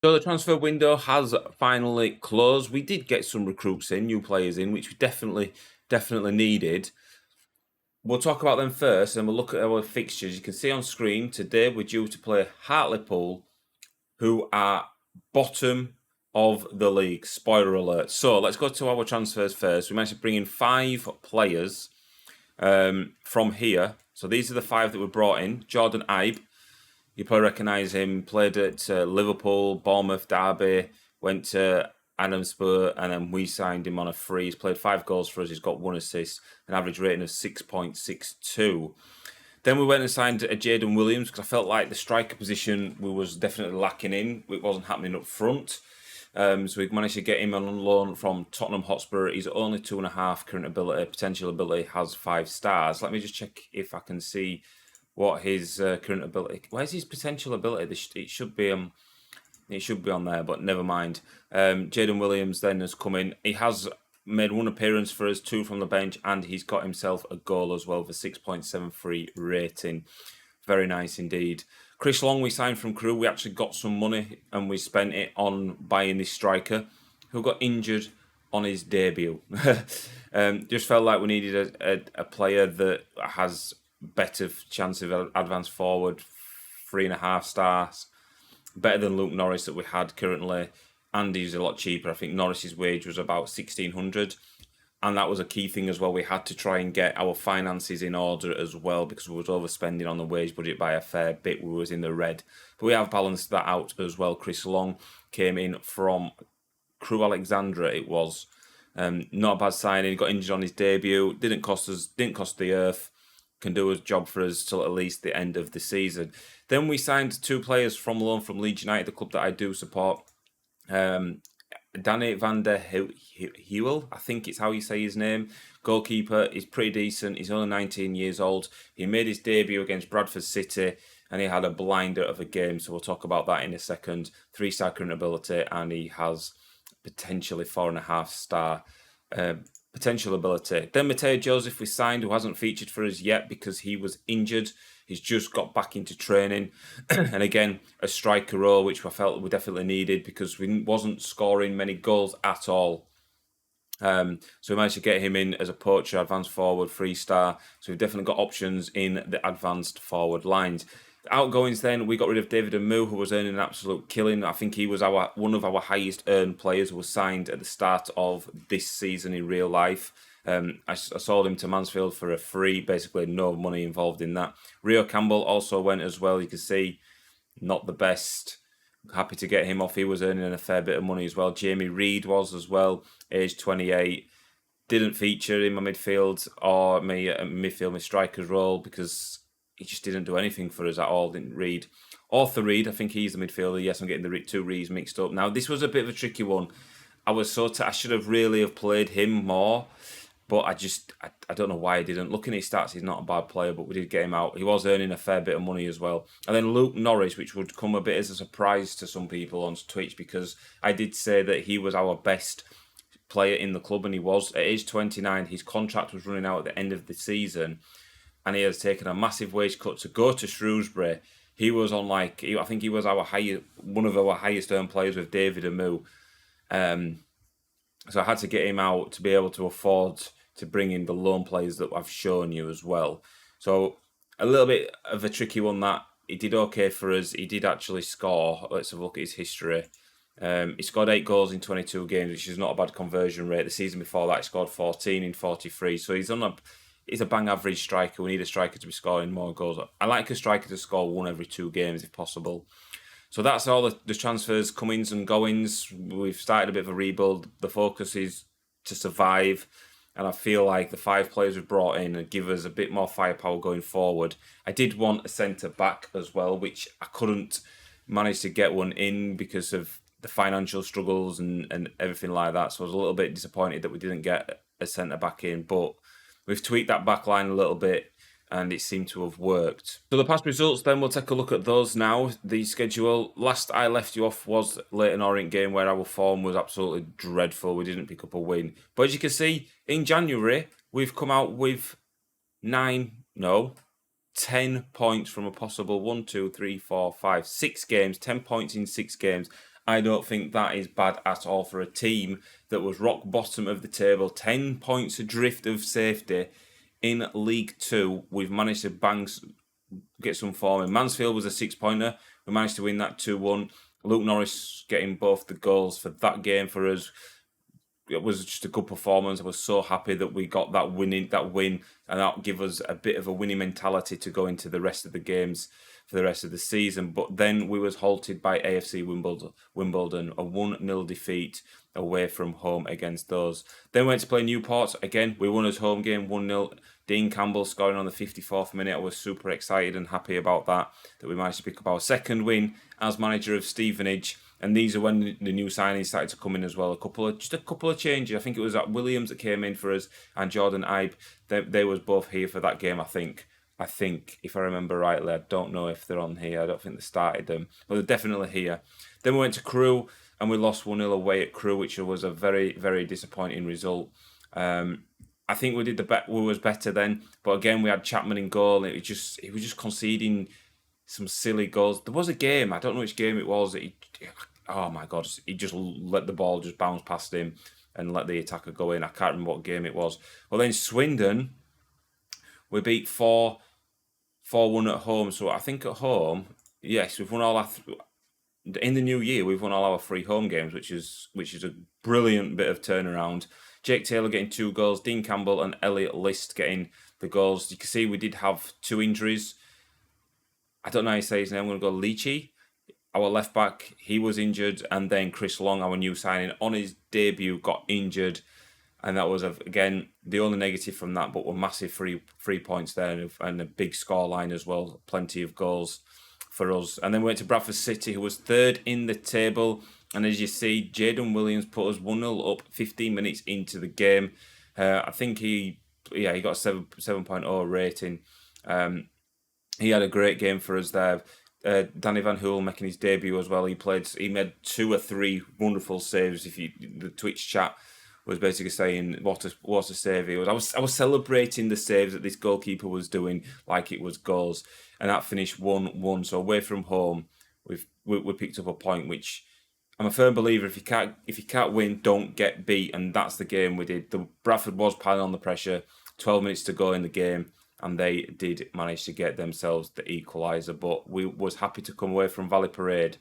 So the transfer window has finally closed. We did get some recruits in, new players in, which we definitely needed. We'll talk about them first, and we'll look at our fixtures. You can see on screen today we're due to play Hartlepool, who are bottom of the league. Spoiler alert. So let's go to our transfers first. We managed to bring in 5 players from here. So these are the 5 that were brought in. Jordan Ibe, you probably recognise him. Played at Liverpool, Bournemouth, Derby. Went to Adamspur, and then we signed him on a free. He's played 5 goals for us. He's got 1 assist, an average rating of 6.62. Then we went and signed Jaden Williams because I felt like the striker position we was definitely lacking in. It wasn't happening up front. So we managed to get him on loan from Tottenham Hotspur. He's only 2.5 current ability. Potential ability has 5 stars. Let me just check if I can see what his current ability. Where's his potential ability? It should be on there, but never mind. Jaden Williams then has come in. He has made 1 appearance for us, 2 from the bench, and he's got himself a goal as well for 6.73 rating. Very nice indeed. Chris Long, we signed from Crewe. We actually got some money and we spent it on buying this striker who got injured on his debut. Just felt like we needed a player that has better chance of advance forward, 3.5 stars, better than Luke Norris that we had currently, and he's a lot cheaper. I think Norris's wage was about 1,600, and that was a key thing as well. We had to try and get our finances in order as well because we was overspending on the wage budget by a fair bit. We was in the red, but we have balanced that out as well. Chris Long came in from Crewe Alexandra. It was not a bad signing. He got injured on his debut. Didn't cost the earth. Can do a job for us till at least the end of the season. Then we signed 2 players from loan from Leeds United, the club that I do support. Danny van der Heuvel, I think it's how you say his name. Goalkeeper, he's pretty decent. He's only 19 years old. He made his debut against Bradford City and he had a blinder of a game. So we'll talk about that in a second. 3-star current ability and he has potentially 4.5 star potential ability. Then Mateo Joseph we signed, who hasn't featured for us yet because he was injured. He's just got back into training. And again, a striker role, which I felt we definitely needed because we wasn't scoring many goals at all. So we managed to get him in as a poacher, advanced forward, 3-star. So we've definitely got options in the advanced forward lines. Outgoings then, we got rid of David Amu, who was earning an absolute killing. I think he was one of our highest earned players who was signed at the start of this season in real life. I sold him to Mansfield for a free, basically no money involved in that. Rio Campbell also went as well. You can see, not the best. Happy to get him off. He was earning a fair bit of money as well. Jamie Reid was as well, age 28. Didn't feature in my midfield or my striker's role because he just didn't do anything for us at all. Didn't Reid. Arthur Reid, I think he's the midfielder. Yes, I'm getting the 2 Reids mixed up. Now, this was a bit of a tricky one. I should have really have played him more. But I don't know why I didn't. Looking at his stats, he's not a bad player, but we did get him out. He was earning a fair bit of money as well. And then Luke Norris, which would come a bit as a surprise to some people on Twitch because I did say that he was our best player in the club, and he was. At age 29, his contract was running out at the end of the season, and he has taken a massive wage cut to go to Shrewsbury. He was on I think he was one of our highest earned players with David Amu. So I had to get him out to be able to afford to bring in the loan players that I've shown you as well. So a little bit of a tricky one that he did okay for us. He did actually score. Let's have a look at his history. He scored 8 goals in 22 games, which is not a bad conversion rate. The season before that, he scored 14 in 43. So he's a bang average striker. We need a striker to be scoring more goals. I like a striker to score 1 every 2 games if possible. So that's all the transfers, comings and goings. We've started a bit of a rebuild. The focus is to survive. And I feel like the 5 players we've brought in give us a bit more firepower going forward. I did want a centre-back as well, which I couldn't manage to get one in because of the financial struggles and everything like that. So I was a little bit disappointed that we didn't get a centre-back in. But we've tweaked that back line a little bit and it seemed to have worked. So the past results then, we'll take a look at those now. The schedule, last I left you off was Leyton Orient game where our form was absolutely dreadful. We didn't pick up a win. But as you can see, in January, we've come out with 10 points from a possible 6 games, 10 points in 6 games. I don't think that is bad at all for a team that was rock bottom of the table, 10 points adrift of safety in League Two. We've managed to get some form. And Mansfield was a 6-pointer. We managed to win that 2-1. Luke Norris getting both the goals for that game for us. It was just a good performance. I was so happy that we got that win, and that give us a bit of a winning mentality to go into the rest of the games for the rest of the season. But then we was halted by AFC Wimbledon, a 1-0 defeat away from home against those. Then we went to play Newport again. We won his home game 1-0. Dean Campbell scoring on the 54th minute. I was super excited and happy about that we managed to pick up our second win as manager of Stevenage. And these are when the new signings started to come in as well. Just a couple of changes. I think it was Williams that came in for us and Jordan Ibe. They was both here for that game, I think. If I remember rightly. I don't know if they're on here. I don't think they started them. But they're definitely here. Then we went to Crewe and we lost 1-0 away at Crewe, which was a very, very disappointing result. I think we was better then. But again, we had Chapman in goal. He was just conceding some silly goals. There was a game, I don't know which game it was. Oh my God, he just let the ball just bounce past him and let the attacker go in. I can't remember what game it was. Well, then Swindon, we beat 4-1 at home. So I think at home, yes, we've won all our... In the new year, we've won all our 3 home games, which is a brilliant bit of turnaround. Jake Taylor getting 2 goals, Dean Campbell and Elliot List getting the goals. You can see we did have 2 injuries. I don't know how you say his name. I'm going to go Leachy, our left back. He was injured, and then Chris Long, our new signing, on his debut got injured, and that was again the only negative from that. But were massive 3 points there, and a big scoreline as well. Plenty of goals for us. And then we went to Bradford City, who was 3rd in the table. And as you see, Jaden Williams put us 1-0 up 15 minutes into the game. I think he got a 7.0 rating. He had a great game for us there. Danny Van Hool making his debut as well. He made 2 or 3 wonderful saves. The Twitch chat was basically saying what a save he was. I was celebrating the saves that this goalkeeper was doing like it was goals, and that finished 1-1. So away from home, we picked up a point, which I'm a firm believer. If you can't win, don't get beat, and that's the game we did. The Bradford was piling on the pressure. 12 minutes to go in the game. And they did manage to get themselves the equaliser. But we was happy to come away from Valley Parade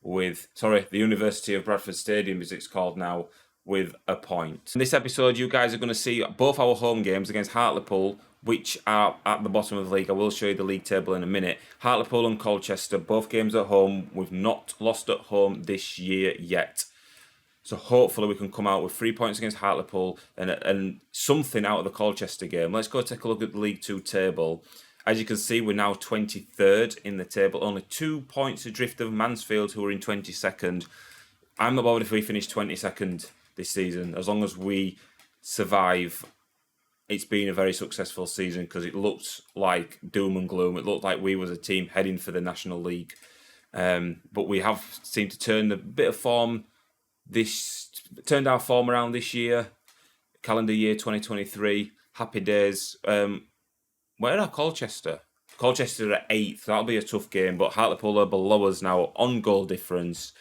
the University of Bradford Stadium, as it's called now, with a point. In this episode, you guys are going to see both our home games against Hartlepool, which are at the bottom of the league. I will show you the league table in a minute. Hartlepool and Colchester, both games at home. We've not lost at home this year yet. So hopefully we can come out with 3 points against Hartlepool and something out of the Colchester game. Let's go take a look at the League Two table. As you can see, we're now 23rd in the table. Only 2 points adrift of Mansfield, who are in 22nd. I'm not bothered if we finish 22nd this season. As long as we survive, it's been a very successful season because it looked like doom and gloom. It looked like we was a team heading for the National League. But we have seemed to turn a bit of form. Turned our form around this year, calendar year 2023. Happy days. Where are Colchester? Colchester are 8th. That'll be a tough game, but Hartlepool are below us now on goal difference,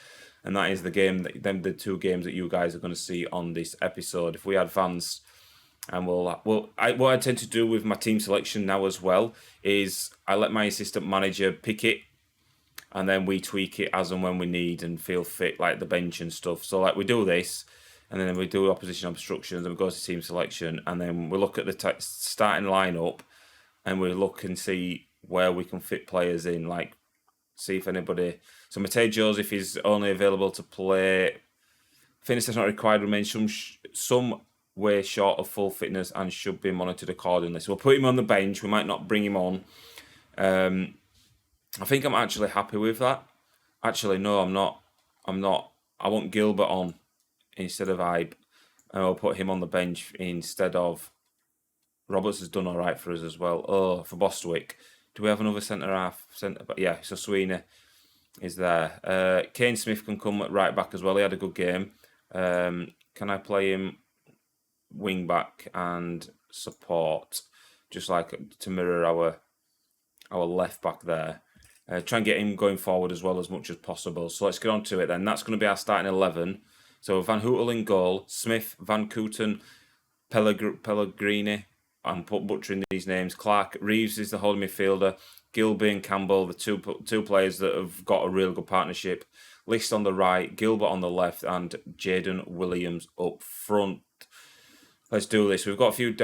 and that is the game the 2 games that you guys are going to see on this episode. If we advance, and what I tend to do with my team selection now as well is I let my assistant manager pick it. And then we tweak it as and when we need and feel fit, like the bench and stuff. So like we do this, and then we do opposition obstructions, and we go to team selection, and then we look at the starting lineup, and we look and see where we can fit players in, like see if anybody. So Matej Joseph is only available to play. Fitness is not required. Remains some way short of full fitness and should be monitored accordingly. So we'll put him on the bench. We might not bring him on. I think I'm actually happy with that. Actually, no, I'm not. I want Gilbert on instead of Ibe. And I'll put him on the bench instead of... Roberts has done all right for us as well. Oh, for Bostwick. Do we have another centre-half? Yeah, so Sweeney is there. Kane Smith can come at right back as well. He had a good game. Can I play him wing back and support? Just like to mirror our left back there. Try and get him going forward as well as much as possible. So let's get on to it then. That's going to be our starting 11. So Van Hootel in goal, Smith, Van Kooten, Pellegrini. I'm butchering these names. Clark, Reeves is the holding midfielder. Gilby and Campbell, the two players that have got a real good partnership. List on the right, Gilbert on the left, and Jaden Williams up front. Let's do this. We've got a few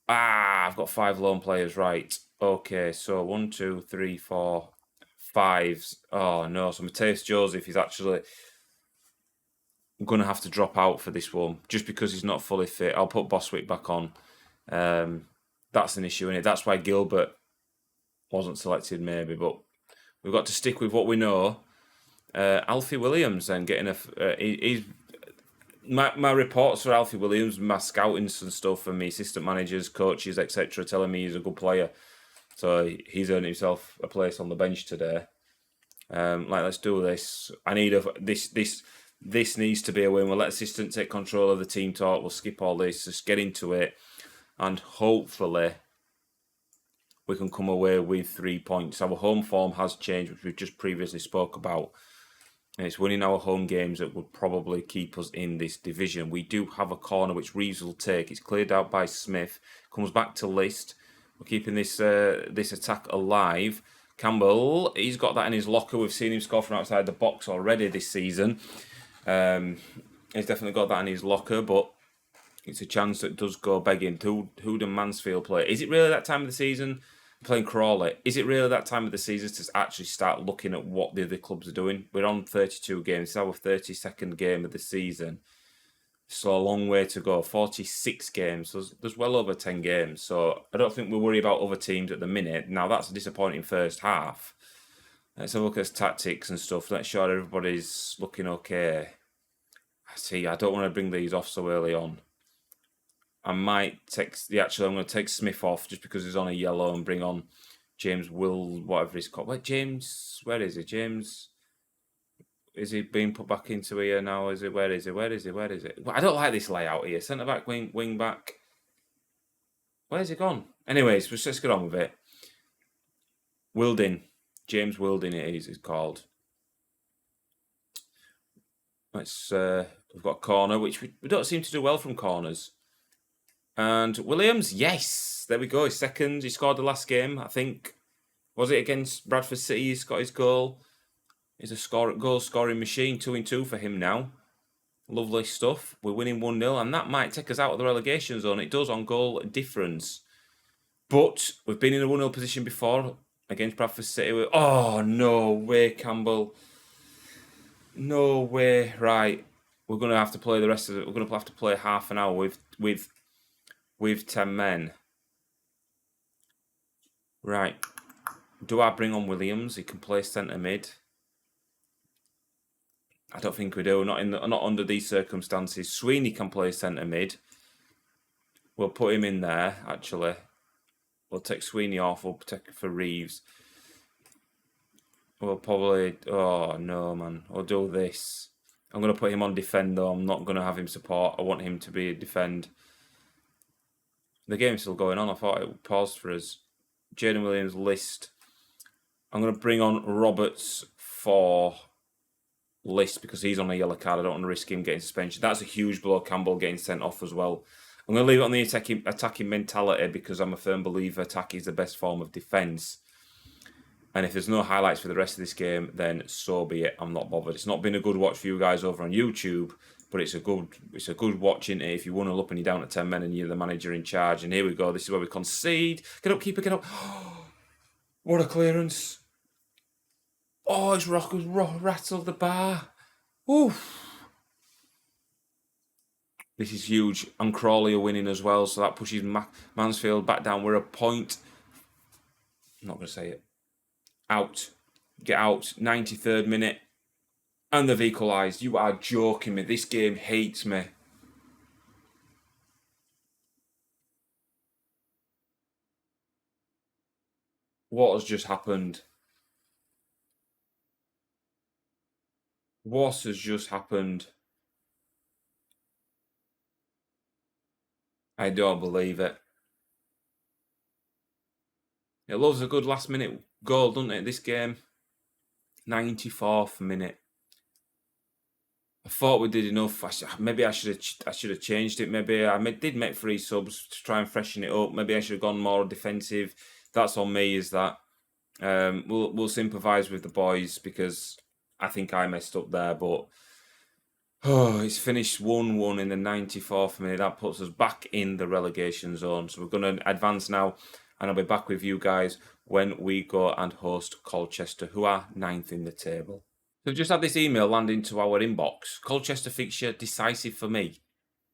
I've got 5 loan players, right. Okay, so 1, 2, 3, 4, 5. Oh no, so Mateus Joseph is actually going to have to drop out for this one just because he's not fully fit. I'll put Boswick back on. That's an issue, isn't it? That's why Gilbert wasn't selected, maybe, but we've got to stick with what we know. Alfie Williams then getting he's my reports for Alfie Williams, my scoutings and stuff, and my assistant managers, coaches, etc., telling me he's a good player. So he's earned himself a place on the bench today. Let's do this. I need this needs to be a win. We'll let assistant take control of the team talk. We'll skip all this. Just get into it, and hopefully we can come away with 3 points. Our home form has changed, which we've just previously spoke about. And it's winning our home games that would probably keep us in this division. We do have a corner which Reeves will take. It's cleared out by Smith. Comes back to List. We're keeping this attack alive. Campbell, he's got that in his locker. We've seen him score from outside the box already this season. He's definitely got that in his locker, but it's a chance that does go begging. Who do Mansfield play? Is it really that time of the season? Playing Crawley, is it really that time of the season to actually start looking at what the other clubs are doing? We're on 32 games. It's our 32nd game of the season. So a long way to go. 46 games. So there's well over 10 games. So I don't think we worry about other teams at the minute. Now, that's a disappointing first half. Let's have a look at tactics and stuff. Let's sure everybody's looking okay. I don't want to bring these off so early on. I might take I'm going to take Smith off just because he's on a yellow and bring on James whatever he's called. Wait, James, where is he? James, is he being put back into here now? Is it? Where is he? I don't like this layout here. Centre back, wing back. Where's he gone? Anyways, let's just get on with it. Wilding, James Wilding it is called. We've got a corner, which we don't seem to do well from corners. And Williams, yes, there we go. His second. He scored the last game, I think. Was it against Bradford City? He's got his goal. He's a goal-scoring machine. 2-2 for him now. Lovely stuff. We're winning 1-0, and that might take us out of the relegation zone. It does on goal difference. But we've been in a 1-0 position before against Bradford City. Oh, no way, Campbell. No way. Right. We're going to have to play the rest of it. We're going to have to play half an hour with 10 men. Right. Do I bring on Williams? He can play centre mid. I don't think we do. Not under these circumstances. Sweeney can play centre mid. We'll put him in there, actually. We'll take Sweeney off. We'll take for Reeves. We'll probably... Oh, no, man. We'll do this. I'm going to put him on defend, though. I'm not going to have him support. I want him to be a defend. The game's still going on. I thought it would pause for us. Jaden Williams, List. I'm going to bring on Roberts for List because he's on a yellow card. I don't want to risk him getting suspension. That's a huge blow. Campbell getting sent off as well. I'm going to leave it on the attacking mentality because I'm a firm believer attack is the best form of defence. And if there's no highlights for the rest of this game, then so be it. I'm not bothered. It's not been a good watch for you guys over on YouTube, but it's a good watching if you 1-0 up and you're down to 10 men and you're the manager in charge. And here we go. This is where we concede. Get up, keeper, get up. What a clearance. Oh, it's rattled the bar. Oof. This is huge. And Crawley are winning as well, so that pushes Mansfield back down. We're a point. I'm not going to say it. Out. Get out. 93rd minute. And they've equalised. You are joking me. This game hates me. What has just happened? What has just happened? I don't believe it. It loves a good last-minute goal, doesn't it, this game? 94th minute. I thought we did enough. Maybe I should have changed it. Maybe did make 3 subs to try and freshen it up. Maybe I should have gone more defensive. That's on me, is that. We'll sympathise with the boys because I think I messed up there, but it's finished 1-1 in the 94th minute. That puts us back in the relegation zone. So we're going to advance now, and I'll be back with you guys when we go and host Colchester, who are 9th in the table. So we've just had this email land into our inbox. Colchester fixture decisive for me.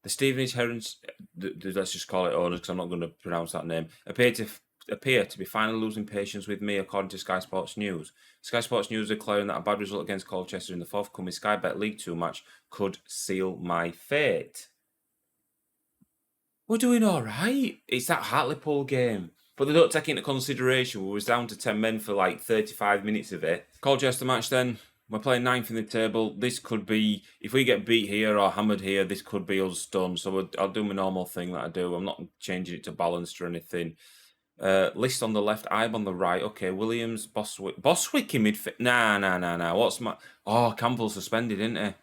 The Stevenage Herons, let's just call it owners because I'm not going to pronounce that name, appear to be finally losing patience with me, according to Sky Sports News. Sky Sports News declaring that a bad result against Colchester in the forthcoming Sky Bet League 2 match could seal my fate. We're doing all right. It's that Hartlepool game. But they don't take into consideration we was down to 10 men for like 35 minutes of it. Colchester match then. We're playing 9th in the table. This could be, if we get beat here or hammered here, this could be us done. So I'll do my normal thing that I do. I'm not changing it to balanced or anything. List on the left, Ibe on the right. Okay, Williams, Boswick in midfield. Nah. What's my... Oh, Campbell suspended, isn't he?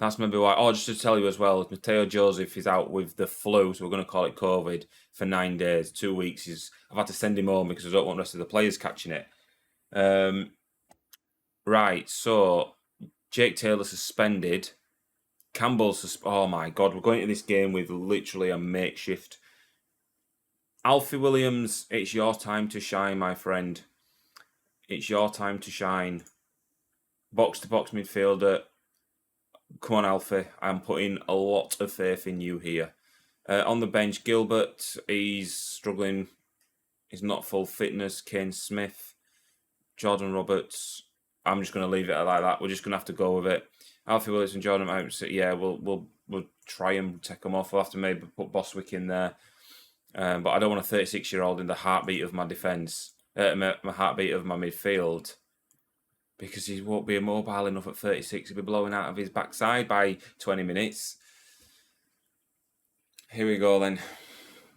That's maybe why. Oh, just to tell you as well, Matteo Joseph is out with the flu, so we're going to call it COVID, for 9 days, 2 weeks. I've had to send him home because I don't want the rest of the players catching it. Right, so Jake Taylor suspended. Campbell oh my God, we're going into this game with literally a makeshift. Alfie Williams, it's your time to shine, my friend. It's your time to shine. Box-to-box midfielder. Come on, Alfie. I'm putting a lot of faith in you here. On the bench, Gilbert, he's struggling. He's not full fitness. Kane Smith, Jordan Roberts. I'm just going to leave it like that. We're just going to have to go with it. Alfie Williams and Jordan Roberts. Yeah, we'll try and take them off. We'll have to maybe put Boswick in there. But I don't want a 36-year-old in the heartbeat of my defence, my heartbeat of my midfield, because he won't be immobile enough at 36. He'll be blowing out of his backside by 20 minutes. Here we go then.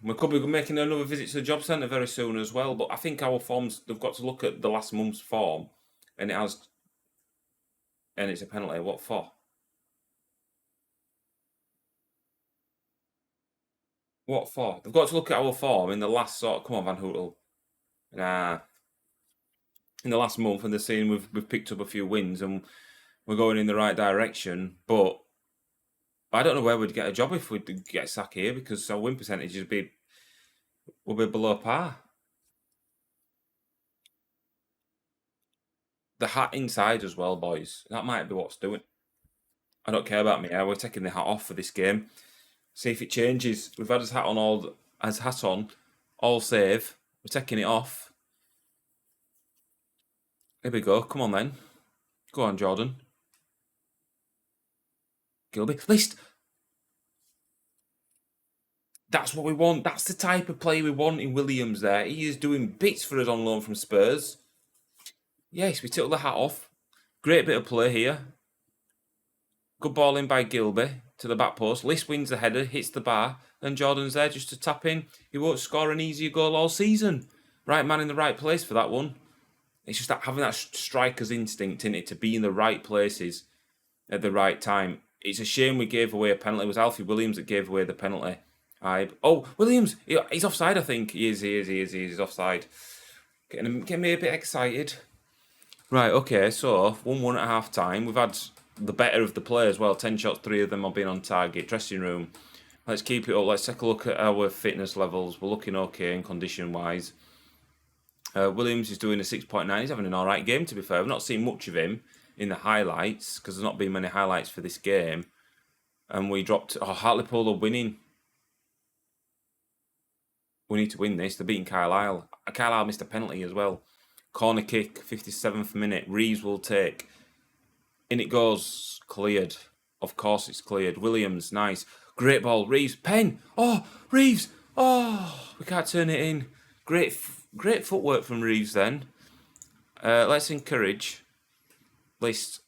We could be making another visit to the job centre very soon as well, but I think our forms, they've got to look at the last month's form, and it's a penalty. What for? What for? They've got to look at our form in the last come on, Van Hootel. Nah. In the last month, and they're seeing we've picked up a few wins and we're going in the right direction, but I don't know where we'd get a job if we get sacked here, because our win percentage will be below par. The hat inside as well, boys. That might be what's doing. I don't care about me. We're taking the hat off for this game. See if it changes. We've had his hat on all save. We're taking it off. Here we go. Come on then. Go on, Jordan. Gilby. List. That's what we want. That's the type of play we want in Williams there. He is doing bits for us on loan from Spurs. Yes, we took the hat off. Great bit of play here. Good ball in by Gilby to the back post. List wins the header, hits the bar, and Jordan's there just to tap in. He won't score an easier goal all season. Right man in the right place for that one. It's just that having that striker's instinct in it to be in the right places at the right time. It's a shame we gave away a penalty. It was Alfie Williams that gave away the penalty. Oh, Williams! He's offside, I think. He is. He's offside. Getting me a bit excited. Right, okay, so 1-1 at half time. We've had the better of the play as well. 10 shots, 3 of them have been on target. Dressing room. Let's keep it up. Let's take a look at our fitness levels. We're looking okay in condition-wise. Williams is doing a 6.9. He's having an alright game, to be fair. I've not seen much of him in the highlights, because there's not been many highlights for this game. And we dropped... Oh, Hartlepool are winning. We need to win this. They're beating Carlisle. Carlisle missed a penalty as well. Corner kick, 57th minute. Reeves will take. In it goes. Cleared. Of course it's cleared. Williams, nice. Great ball. Reeves. Pen. Oh, Reeves. Oh, we can't turn it in. Great footwork from Reeves then. Let's encourage List.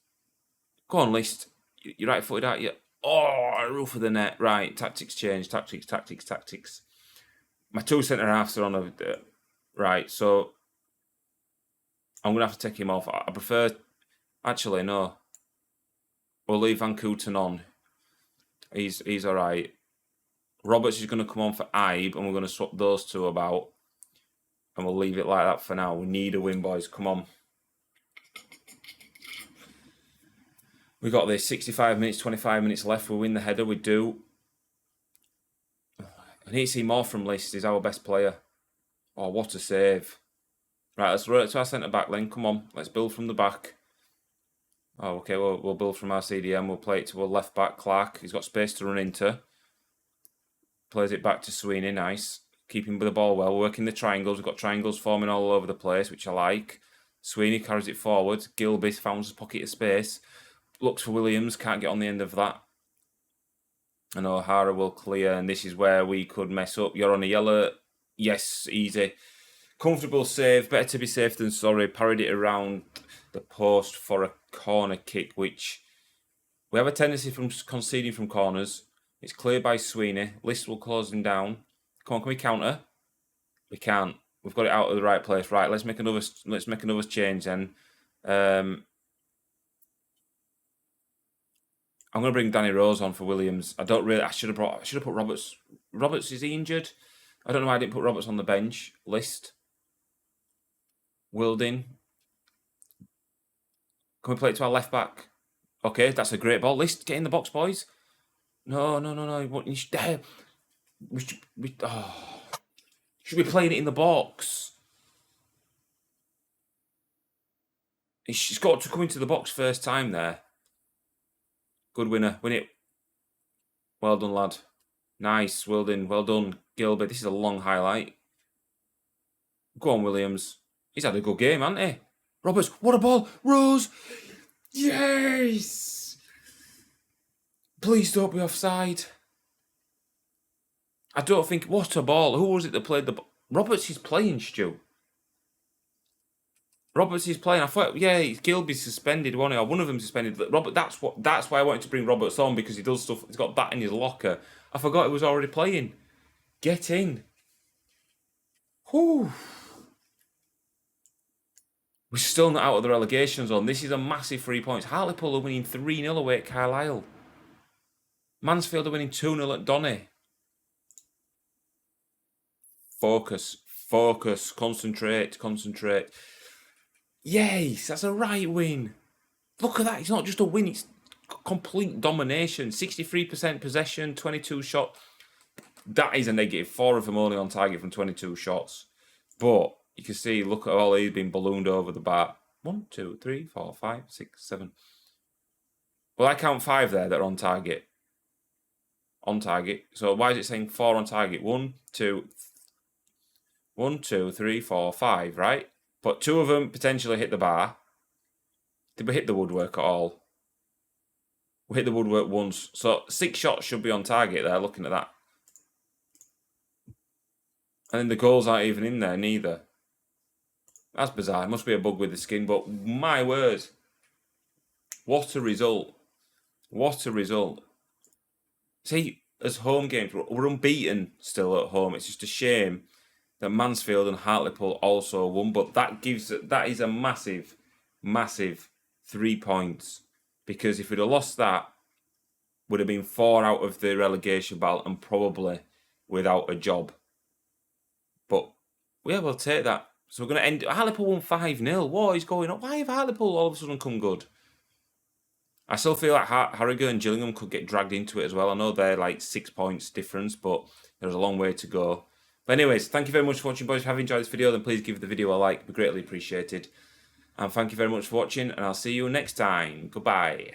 Go on, List. You're right-footed, aren't you? Oh, roof of the net. Right, tactics change. Tactics. My 2 centre-halves are on Right, so I'm going to have to take him off. I prefer... Actually, no. We'll leave Van Kooten on. He's all right. Roberts is going to come on for Ibe, and we're going to swap those two about. And we'll leave it like that for now. We need a win, boys. Come on. We got this. 65 minutes, 25 minutes left. We win the header. We do. I need to see more from List. He's our best player. Oh, what a save. Right, let's roll it to our centre-back then. Come on. Let's build from the back. Oh, okay. We'll build from our CDM. We'll play it to our left-back, Clark. He's got space to run into. Plays it back to Sweeney. Nice. Keeping the ball well. We're working the triangles. We've got triangles forming all over the place, which I like. Sweeney carries it forward. Gilby finds a pocket of space. Looks for Williams. Can't get on the end of that. And O'Hara will clear. And this is where we could mess up. You're on a yellow. Yes, easy. Comfortable save. Better to be safe than sorry. Parried it around the post for a corner kick, which we have a tendency from conceding from corners. It's cleared by Sweeney. List will close him down. Come on, can we counter? We can't. We've got it out of the right place. Right, let's make another change then. I'm going to bring Danny Rose on for Williams. I should have put Roberts. Roberts, is he injured? I don't know why I didn't put Roberts on the bench. List. Wilding. Can we play it to our left back? Okay, that's a great ball. List, get in the box, boys. No. You should, should be playing it in the box. He's got to come into the box first time there. Good winner. Win it. Well done, lad. Nice. Wilding. Well done, Gilbert. This is a long highlight. Go on, Williams. He's had a good game, hasn't he? Roberts. What a ball. Rose. Yes. Please don't be offside. I don't think... What a ball. Who was it that played the ball? Roberts is playing, Stu. Roberts is playing. I thought, yeah, Gilby's suspended, wasn't he? Or one of them suspended. Robert, that's why I wanted to bring Roberts on, because he does stuff. He's got that in his locker. I forgot he was already playing. Get in. Whew. We're still not out of the relegation zone. This is a massive 3 points. Hartlepool are winning 3-0 away at Carlisle. Mansfield are winning 2-0 at Donny. Focus. Concentrate. Yes, that's a right win. Look at that. It's not just a win. It's complete domination. 63% possession, 22 shots. That is a negative. 4 of them only on target from 22 shots. But you can see, look at all these being ballooned over the bar. 1, 2, 3, 4, 5, 6, 7. Well, I count 5 there that are on target. On target. So why is it saying 4 on target? 1, 2, 3, 4, 5, right? But 2 of them potentially hit the bar. Did we hit the woodwork at all? We hit the woodwork once. So 6 shots should be on target there, looking at that. And then the goals aren't even in there, neither. That's bizarre. It must be a bug with the skin, but my word. What a result. What a result. See, as home games, we're unbeaten still at home. It's just a shame that Mansfield and Hartlepool also won, but that is a massive 3 points, because if we'd have lost that, would have been 4 out of the relegation battle and probably without a job. But yeah, we'll take that. So we're going to end. Hartlepool won 5-0. What is going on? Why have Hartlepool all of a sudden come good? I still feel like Harrogate and Gillingham could get dragged into it as well. I know they're like 6 points difference, but there's a long way to go. But anyways, thank you very much for watching, boys. If you have enjoyed this video, then please give the video a like. It'd be greatly appreciated. And thank you very much for watching, and I'll see you next time. Goodbye.